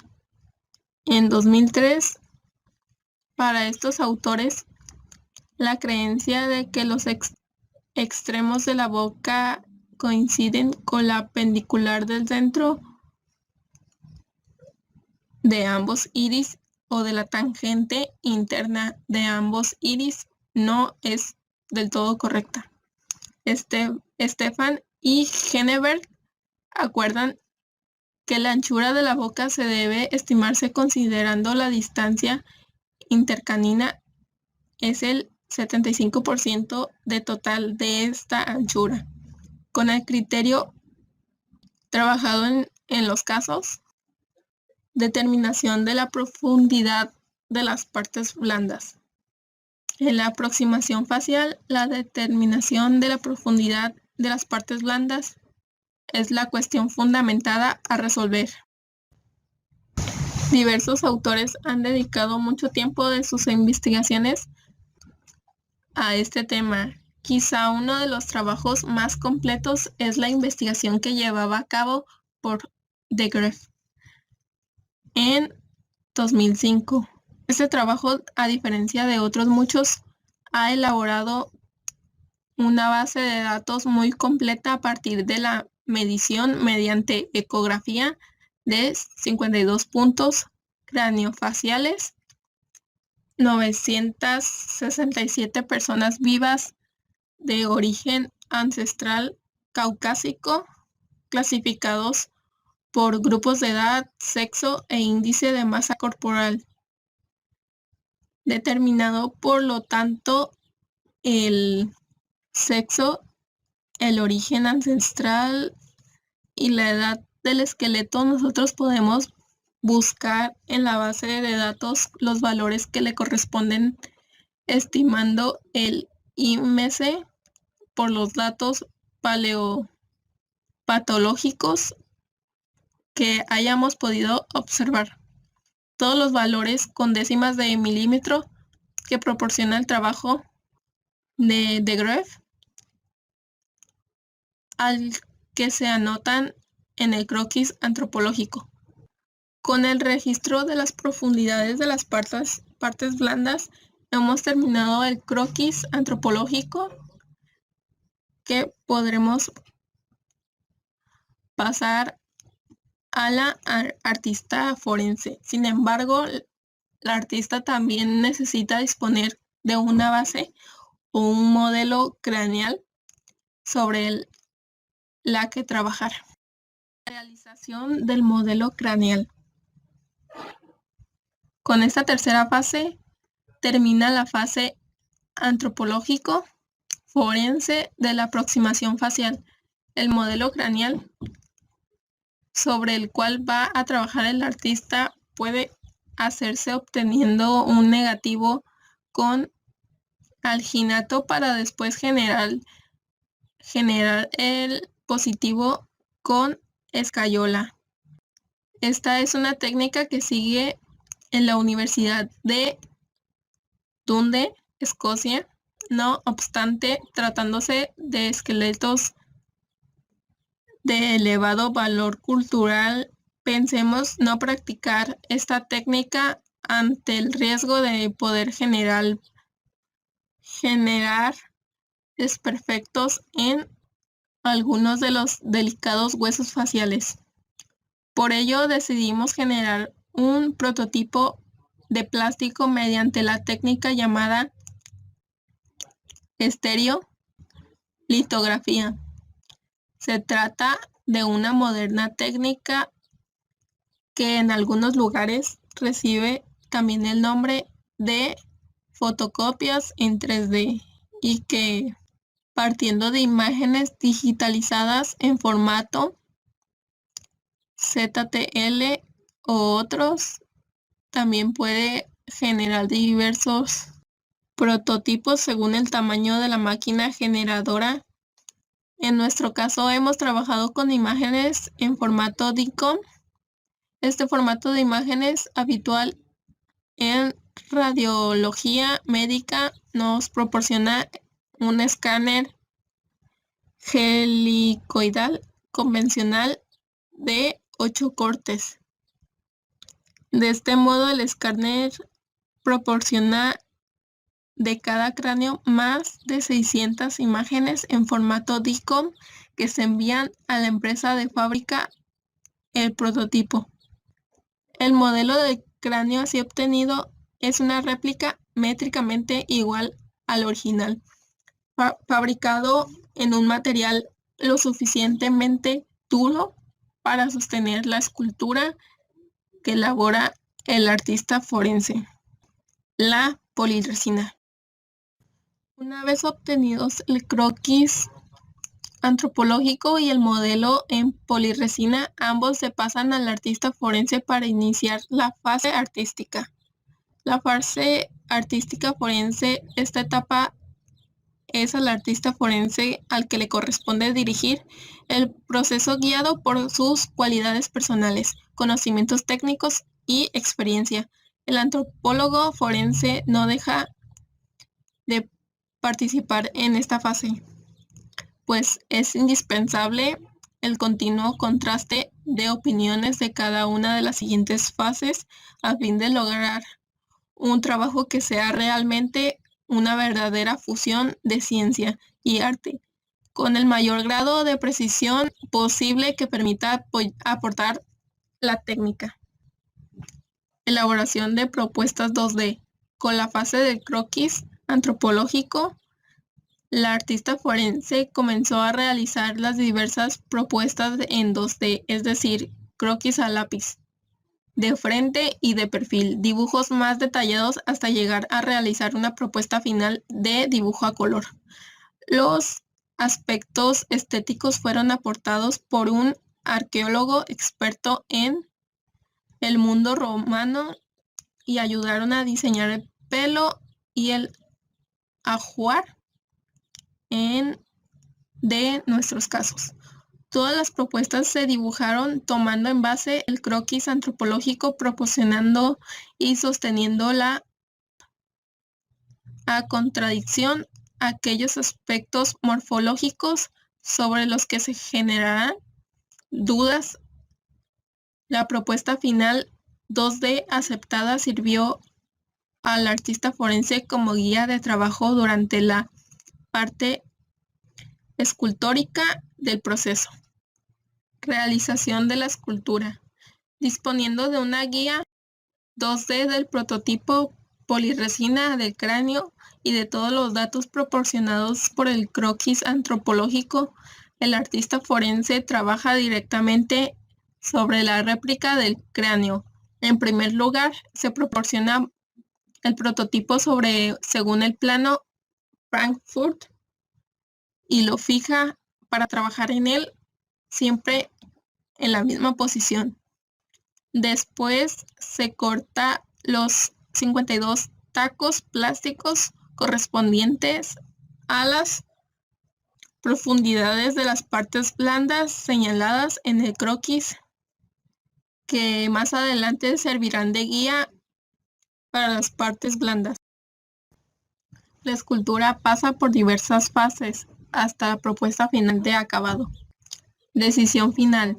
en 2003, para estos autores, la creencia de que los extremos de la boca coinciden con la pendicular del centro de ambos iris o de la tangente interna de ambos iris no es del todo correcta. Stefan y Henneberg acuerdan que la anchura de la boca se debe estimarse considerando la distancia intercanina es el 75% de total de esta anchura. Con el criterio trabajado en los casos, determinación de la profundidad de las partes blandas. En la aproximación facial, la determinación de la profundidad de las partes blandas es la cuestión fundamentada a resolver. Diversos autores han dedicado mucho tiempo de sus investigaciones a este tema. Quizá uno de los trabajos más completos es la investigación que llevaba a cabo por de Graeff en 2005. Este trabajo, a diferencia de otros muchos, ha elaborado una base de datos muy completa a partir de la medición mediante ecografía de 52 puntos craniofaciales, 967 personas vivas de origen ancestral caucásico, clasificados por grupos de edad, sexo e índice de masa corporal, determinado por lo tanto el sexo, el origen ancestral y la edad del esqueleto. Nosotros podemos buscar en la base de datos los valores que le corresponden, estimando el IMC por los datos paleopatológicos que hayamos podido observar. Todos los valores con décimas de milímetro que proporciona el trabajo de Graeff, al que se anotan en el croquis antropológico. Con el registro de las profundidades de las partes blandas, hemos terminado el croquis antropológico que podremos pasar a la artista forense. Sin embargo, la artista también necesita disponer de una base o un modelo craneal sobre la que trabajar. Realización del modelo craneal. Con esta tercera fase termina la fase antropológico forense de la aproximación facial. El modelo craneal sobre el cual va a trabajar el artista puede hacerse obteniendo un negativo con alginato para después generar el positivo con escayola. Esta es una técnica que sigue en la Universidad de Dundee, Escocia. No obstante, tratándose de esqueletos de elevado valor cultural, pensemos no practicar esta técnica ante el riesgo de poder generar desperfectos en algunos de los delicados huesos faciales. Por ello decidimos generar un prototipo de plástico mediante la técnica llamada estereolitografía. Se trata de una moderna técnica que en algunos lugares recibe también el nombre de fotocopias en 3D y que, partiendo de imágenes digitalizadas en formato ZTL o otros, también puede generar diversos prototipos según el tamaño de la máquina generadora. En nuestro caso hemos trabajado con imágenes en formato DICOM. Este formato de imágenes habitual en radiología médica nos proporciona un escáner helicoidal convencional de 8 cortes. De este modo, el escáner proporciona de cada cráneo más de 600 imágenes en formato DICOM que se envían a la empresa de fábrica el prototipo. El modelo de cráneo así obtenido es una réplica métricamente igual al original, fabricado en un material lo suficientemente duro para sostener la escultura que elabora el artista forense, la polirresina. Una vez obtenidos el croquis antropológico y el modelo en polirresina, ambos se pasan al artista forense para iniciar la fase artística. La fase artística forense, esta etapa es al artista forense al que le corresponde dirigir el proceso guiado por sus cualidades personales, conocimientos técnicos y experiencia. El antropólogo forense no deja de participar en esta fase, pues es indispensable el continuo contraste de opiniones de cada una de las siguientes fases a fin de lograr un trabajo que sea realmente una verdadera fusión de ciencia y arte, con el mayor grado de precisión posible que permita aportar la técnica. Elaboración de propuestas 2D. Con la fase del croquis antropológico, la artista forense comenzó a realizar las diversas propuestas en 2D, es decir, croquis a lápiz, de frente y de perfil, dibujos más detallados hasta llegar a realizar una propuesta final de dibujo a color. Los aspectos estéticos fueron aportados por un arqueólogo experto en el mundo romano y ayudaron a diseñar el pelo y el ajuar de nuestros casos. Todas las propuestas se dibujaron tomando en base el croquis antropológico, proporcionando y sosteniendo a contradicción aquellos aspectos morfológicos sobre los que se generarán dudas. La propuesta final 2D aceptada sirvió al artista forense como guía de trabajo durante la parte escultórica del proceso. Realización de la escultura. Disponiendo de una guía 2D del prototipo polirresina del cráneo y de todos los datos proporcionados por el croquis antropológico, el artista forense trabaja directamente sobre la réplica del cráneo. En primer lugar, se proporciona el prototipo según el plano Frankfurt y lo fija para trabajar en él siempre en la misma posición. Después se corta los 52 tacos plásticos correspondientes a las profundidades de las partes blandas señaladas en el croquis, que más adelante servirán de guía para las partes blandas. La escultura pasa por diversas fases hasta la propuesta final de acabado. Decisión final.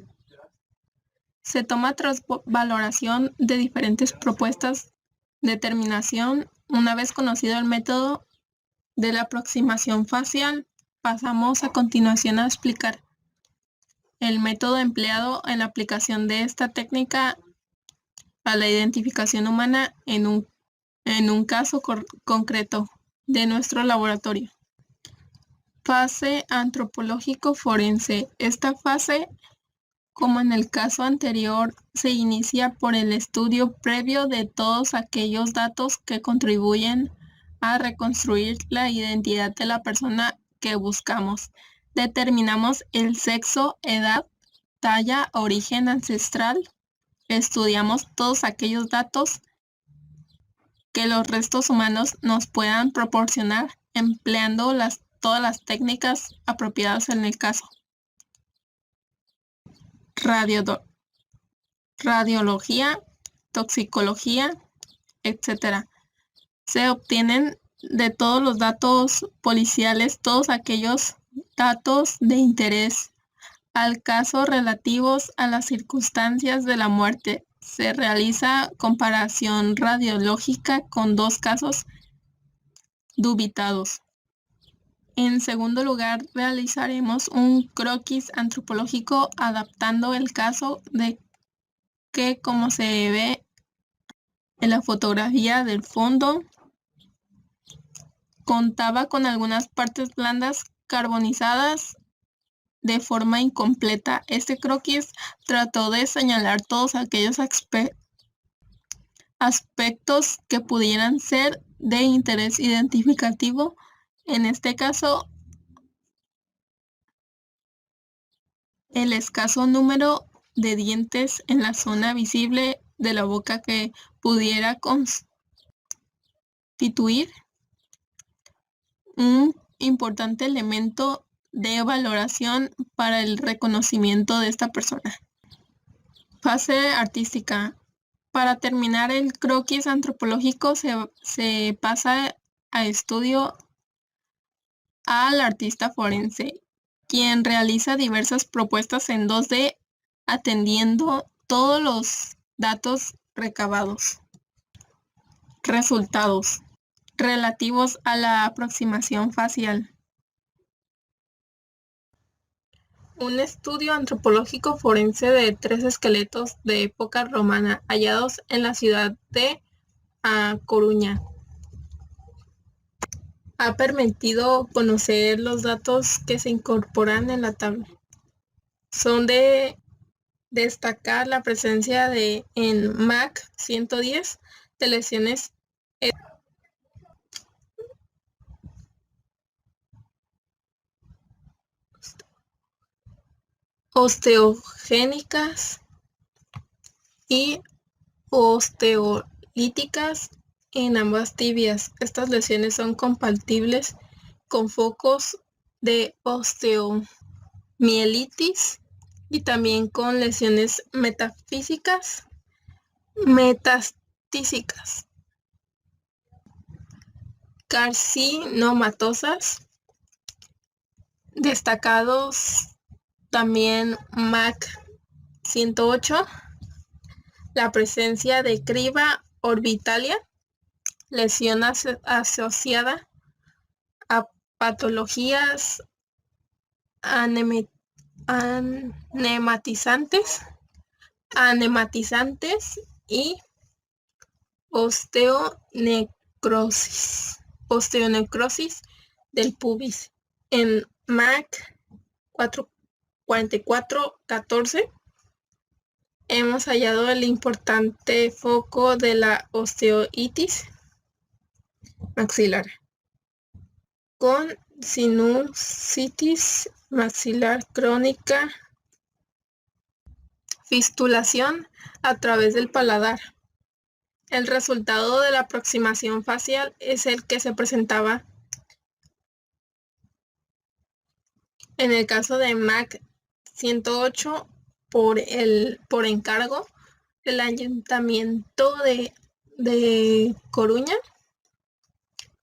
Se toma tras valoración de diferentes propuestas de terminación. Una vez conocido el método de la aproximación facial, pasamos a continuación a explicar el método empleado en la aplicación de esta técnica a la identificación humana en un caso concreto de nuestro laboratorio. Fase antropológico forense. Esta fase, como en el caso anterior, se inicia por el estudio previo de todos aquellos datos que contribuyen a reconstruir la identidad de la persona que buscamos. Determinamos el sexo, edad, talla, origen ancestral. Estudiamos todos aquellos datos que los restos humanos nos puedan proporcionar, empleando todas las técnicas apropiadas en el caso. Radiología, toxicología, etc. Se obtienen de todos los datos policiales todos aquellos datos de interés al caso relativos a las circunstancias de la muerte. Se realiza comparación radiológica con dos casos dubitados. En segundo lugar, realizaremos un croquis antropológico adaptando el caso de que, como se ve en la fotografía del fondo, contaba con algunas partes blandas carbonizadas de forma incompleta. Este croquis trató de señalar todos aquellos aspectos que pudieran ser de interés identificativo. En este caso, el escaso número de dientes en la zona visible de la boca que pudiera constituir un importante elemento de valoración para el reconocimiento de esta persona. Fase artística. Para terminar el croquis antropológico se pasa a estudio al artista forense, quien realiza diversas propuestas en 2D atendiendo todos los datos recabados. Resultados relativos a la aproximación facial. Un estudio antropológico forense de 3 esqueletos de época romana hallados en la ciudad de A Coruña ha permitido conocer los datos que se incorporan en la tabla. Son de destacar la presencia en MAC 110 de lesiones osteogénicas y osteolíticas en ambas tibias. Estas lesiones son compatibles con focos de osteomielitis y también con lesiones metastísicas. Carcinomatosas, destacados también MAC 108, la presencia de criba orbitalia, lesión asociada a patologías anematizantes y osteonecrosis del pubis. En MAC 4414 hemos hallado el importante foco de la osteoitis maxilar con sinusitis maxilar crónica Fistulación a través del paladar. El resultado de la aproximación facial es el que se presentaba en el caso de MAC 108 por encargo del Ayuntamiento de Coruña.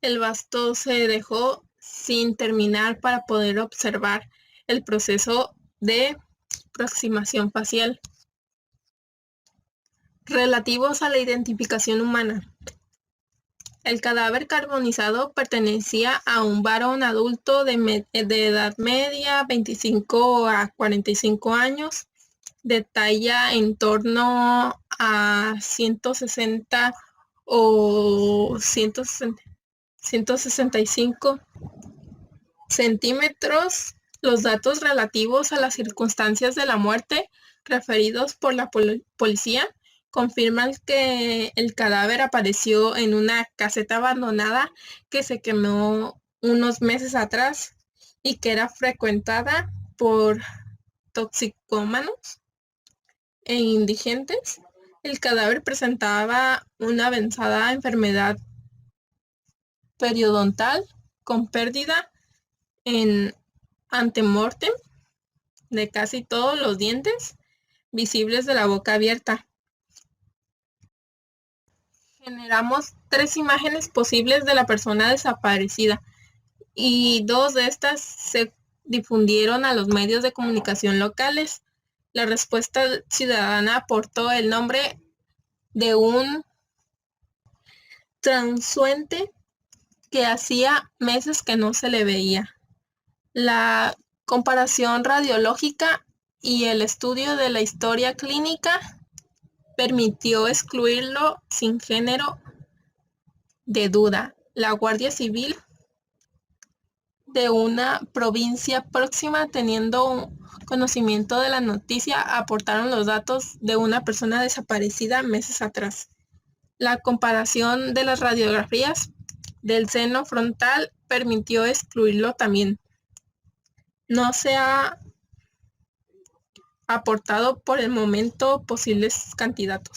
El basto se dejó sin terminar para poder observar el proceso de aproximación facial. Relativos a la identificación humana. El cadáver carbonizado pertenecía a un varón adulto de edad media, 25 a 45 años, de talla en torno a 160 o 165 centímetros. Los datos relativos a las circunstancias de la muerte referidos por la policía confirman que el cadáver apareció en una caseta abandonada que se quemó unos meses atrás y que era frecuentada por toxicómanos e indigentes. El cadáver presentaba una avanzada enfermedad periodontal con pérdida en antemortem de casi todos los dientes visibles de la boca abierta. Generamos 3 imágenes posibles de la persona desaparecida y 2 de estas se difundieron a los medios de comunicación locales. La respuesta ciudadana aportó el nombre de un transeúnte que hacía meses que no se le veía. La comparación radiológica y el estudio de la historia clínica permitió excluirlo sin género de duda. La Guardia Civil de una provincia próxima, teniendo conocimiento de la noticia, aportaron los datos de una persona desaparecida meses atrás. La comparación de las radiografías del seno frontal permitió excluirlo también. No se ha aportado por el momento posibles candidatos.